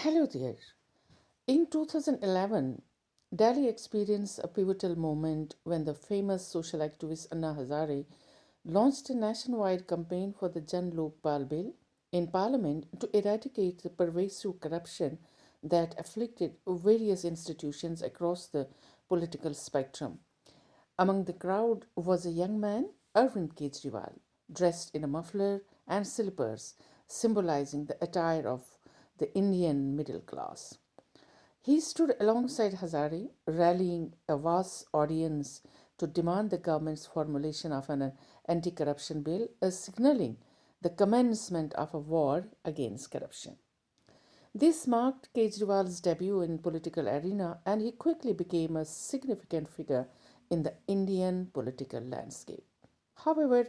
Hello there. In 2011, Delhi experienced a pivotal moment when the famous social activist Anna Hazare launched a nationwide campaign for the Jan Lokpal Bill in Parliament to eradicate the pervasive corruption that afflicted various institutions across the political spectrum. Among the crowd was a young man, Arvind Kejriwal, dressed in a muffler and slippers, symbolizing the attire of the Indian middle class. He stood alongside Hazare, rallying a vast audience to demand the government's formulation of an anti corruption bill, signaling the commencement of a war against corruption. This marked Kejriwal's debut in political arena and he quickly became a significant figure in the Indian political landscape. However,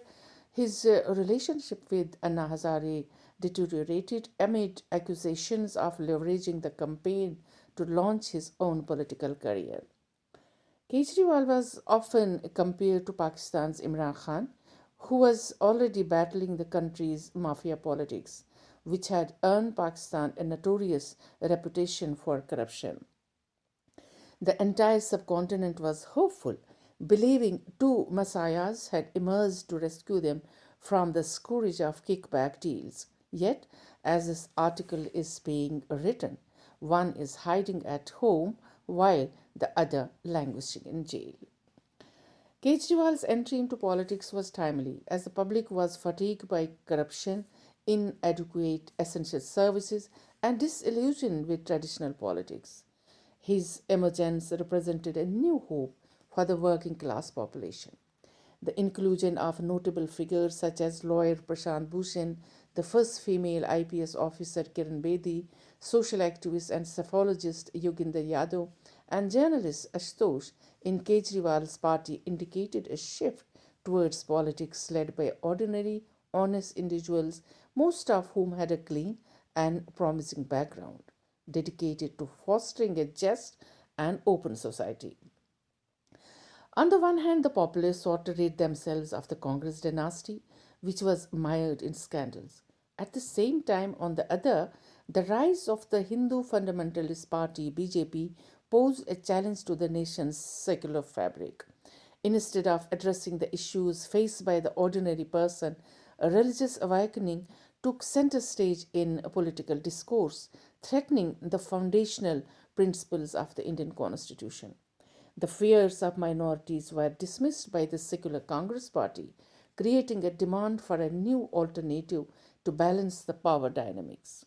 his relationship with Anna Hazare deteriorated amid accusations of leveraging the campaign to launch his own political career. Kejriwal was often compared to Pakistan's Imran Khan, who was already battling the country's mafia politics, which had earned Pakistan a notorious reputation for corruption. The entire subcontinent was hopeful, believing two messiahs had emerged to rescue them from the scourge of kickback deals. Yet, as this article is being written, one is hiding at home while the other languishing in jail. Kejriwal's entry into politics was timely, as the public was fatigued by corruption, inadequate essential services, and disillusioned with traditional politics. His emergence represented a new hope for the working class population. The inclusion of notable figures such as lawyer Prashant Bhushan, the first female IPS officer Kiran Bedi, social activist and psephologist Yoginder Yadav, and journalist Ashutosh in Kejriwal's party indicated a shift towards politics led by ordinary, honest individuals, most of whom had a clean and promising background, dedicated to fostering a just and open society. On the one hand, the populace sought to rid themselves of the Congress dynasty, which was mired in scandals. At the same time, on the other, the rise of the Hindu fundamentalist party BJP posed a challenge to the nation's secular fabric. Instead of addressing the issues faced by the ordinary person, a religious awakening took center stage in a political discourse, threatening the foundational principles of the Indian Constitution. The fears of minorities were dismissed by the secular Congress party, creating a demand for a new alternative to balance the power dynamics.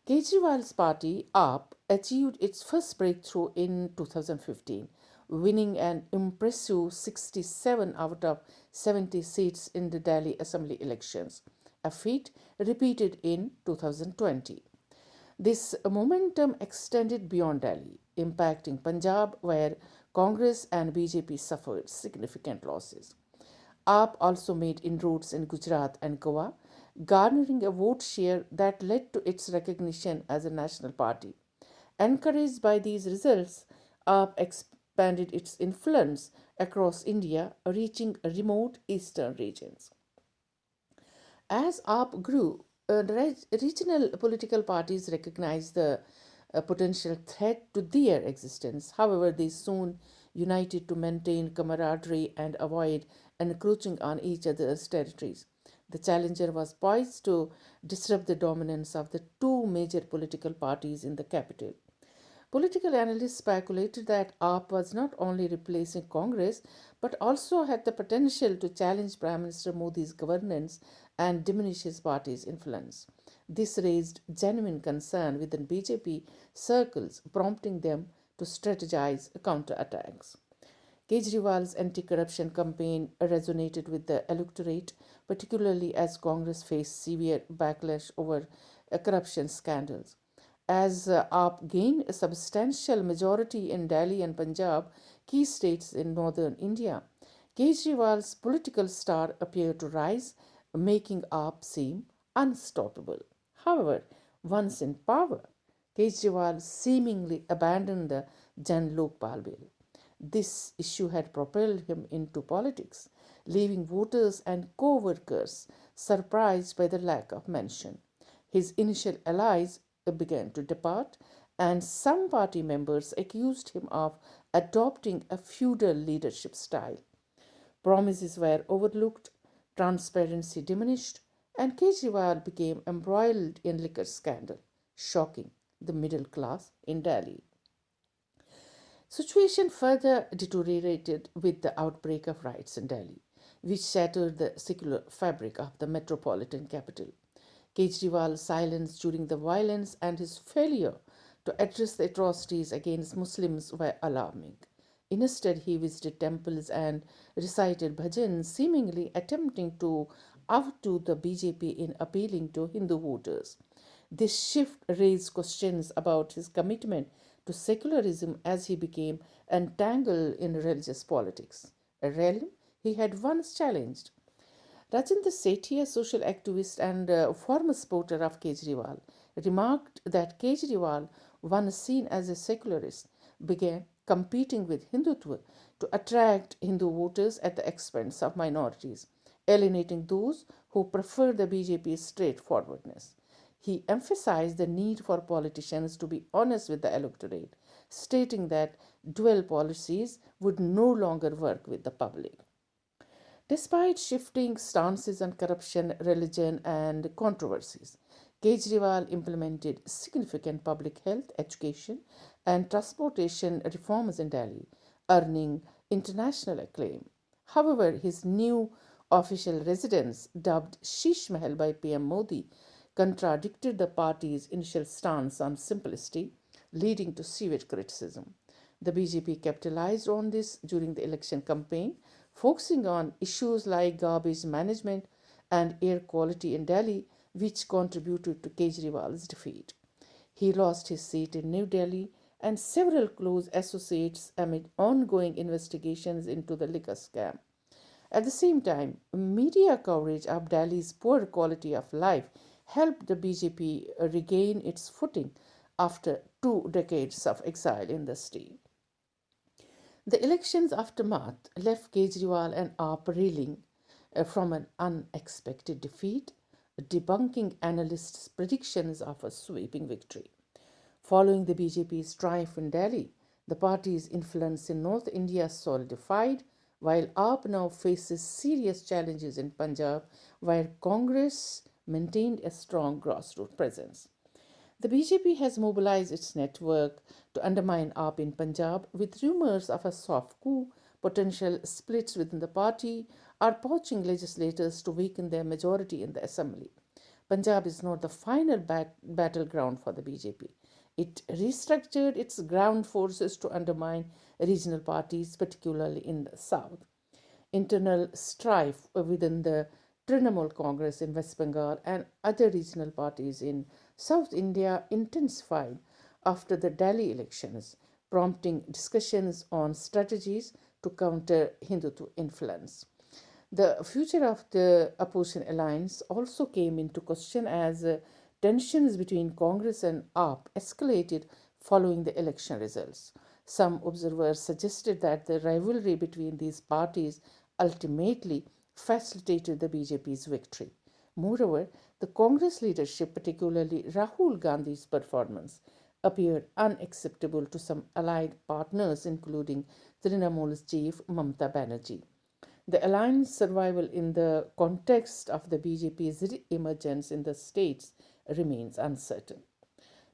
Kejriwal's party, AAP, achieved its first breakthrough in 2015, winning an impressive 67 out of 70 seats in the Delhi Assembly elections, a feat repeated in 2020. This momentum extended beyond Delhi, impacting Punjab, where Congress and BJP suffered significant losses. AAP also made inroads in Gujarat and Goa, garnering a vote share that led to its recognition as a national party. Encouraged by these results, AAP expanded its influence across India, reaching remote eastern regions. As AAP grew, regional political parties recognized the potential threat to their existence. However, they soon united to maintain camaraderie and avoid encroaching on each other's territories. The challenger was poised to disrupt the dominance of the two major political parties in the capital. Political analysts speculated that AAP was not only replacing Congress but also had the potential to challenge Prime Minister Modi's governance and diminish his party's influence. This raised genuine concern within BJP circles, prompting them to strategize counterattacks. Kejriwal's anti corruption campaign resonated with the electorate, particularly as Congress faced severe backlash over corruption scandals. As AAP gained a substantial majority in Delhi and Punjab, key states in northern India, Kejriwal's political star appeared to rise, making AAP seem unstoppable. However, once in power, Kejriwal seemingly abandoned the Jan Lokpal bill. This issue had propelled him into politics, leaving voters and co workers surprised by the lack of mention. His initial allies began to depart, and some party members accused him of adopting a feudal leadership style. Promises were overlooked, transparency diminished, and Kejriwal became embroiled in liquor scandal, shocking the middle class in Delhi. Situation further deteriorated with the outbreak of riots in Delhi, which shattered the secular fabric of the metropolitan capital. Kejriwal's silence during the violence and his failure to address the atrocities against Muslims were alarming. Instead, he visited temples and recited bhajans, seemingly attempting to outdo the BJP in appealing to Hindu voters. This shift raised questions about his commitment to secularism as he became entangled in religious politics, a realm he had once challenged. Rajendra Sethi, a social activist and former supporter of Kejriwal, remarked that Kejriwal, once seen as a secularist, began competing with Hindutva to attract Hindu voters at the expense of minorities, alienating those who prefer the BJP's straightforwardness. He emphasized the need for politicians to be honest with the electorate, stating that dual policies would no longer work with the public. Despite shifting stances on corruption, religion, and controversies, Kejriwal implemented significant public health, education, and transportation reforms in Delhi, earning international acclaim. However, his new official residence, dubbed Sheesh Mahal by PM Modi, contradicted the party's initial stance on simplicity, leading to severe criticism. The BJP capitalized on this during the election campaign, focusing on issues like garbage management and air quality in Delhi, which contributed to Kejriwal's defeat. He lost his seat in New Delhi and several close associates amid ongoing investigations into the liquor scam. At the same time, media coverage of Delhi's poor quality of life helped the BJP regain its footing after 2 decades of exile in the state. The election's aftermath left Kejriwal and AAP reeling from an unexpected defeat, debunking analysts' predictions of a sweeping victory. Following the BJP's triumph in Delhi, the party's influence in North India solidified, while AAP now faces serious challenges in Punjab, where Congress maintained a strong grassroots presence. The BJP has mobilized its network to undermine AAP in Punjab, with rumors of a soft coup, potential splits within the party, or poaching legislators to weaken their majority in the assembly. Punjab is not the final battleground for the BJP. It restructured its ground forces to undermine regional parties, particularly in the south. Internal strife within the Trinamool Congress in West Bengal and other regional parties in South India intensified after the Delhi elections, prompting discussions on strategies to counter Hindutva influence. The future of the opposition alliance also came into question as tensions between Congress and AAP escalated following the election results. Some observers suggested that the rivalry between these parties ultimately facilitated the BJP's victory. Moreover, the Congress leadership, particularly Rahul Gandhi's performance, appeared unacceptable to some allied partners, including Trinamool's chief Mamata Banerjee. The alliance survival in the context of the BJP's re-emergence in the states remains uncertain.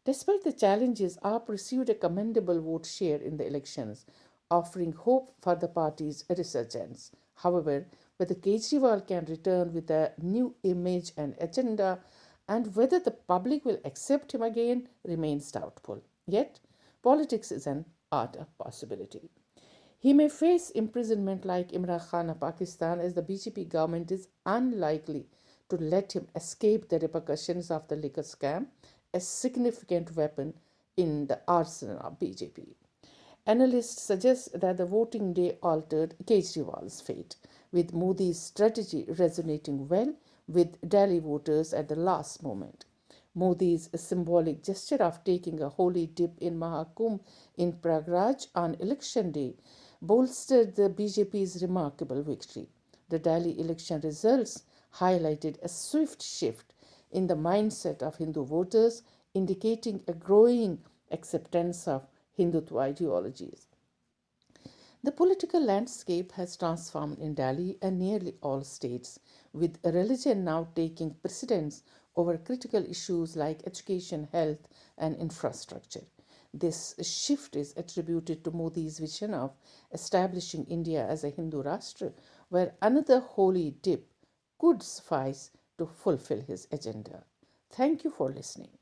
Despite the challenges, AAP received a commendable vote share in the elections, offering hope for the party's resurgence. However, whether Kejriwal can return with a new image and agenda and whether the public will accept him again remains doubtful. Yet, politics is an art of possibility. He may face imprisonment like Imran Khan of Pakistan, as the BJP government is unlikely to let him escape the repercussions of the liquor scam, a significant weapon in the arsenal of BJP. Analysts suggest that the voting day altered Kejriwal's fate, with Modi's strategy resonating well with Delhi voters at the last moment. Modi's symbolic gesture of taking a holy dip in Mahakumbh in Prayagraj on election day bolstered the BJP's remarkable victory. The Delhi election results highlighted a swift shift in the mindset of Hindu voters, indicating a growing acceptance of Hindutva ideologies. The political landscape has transformed in Delhi and nearly all states, with religion now taking precedence over critical issues like education, health, and infrastructure. This shift is attributed to Modi's vision of establishing India as a Hindu Rashtra, where another holy dip could suffice to fulfill his agenda. Thank you for listening.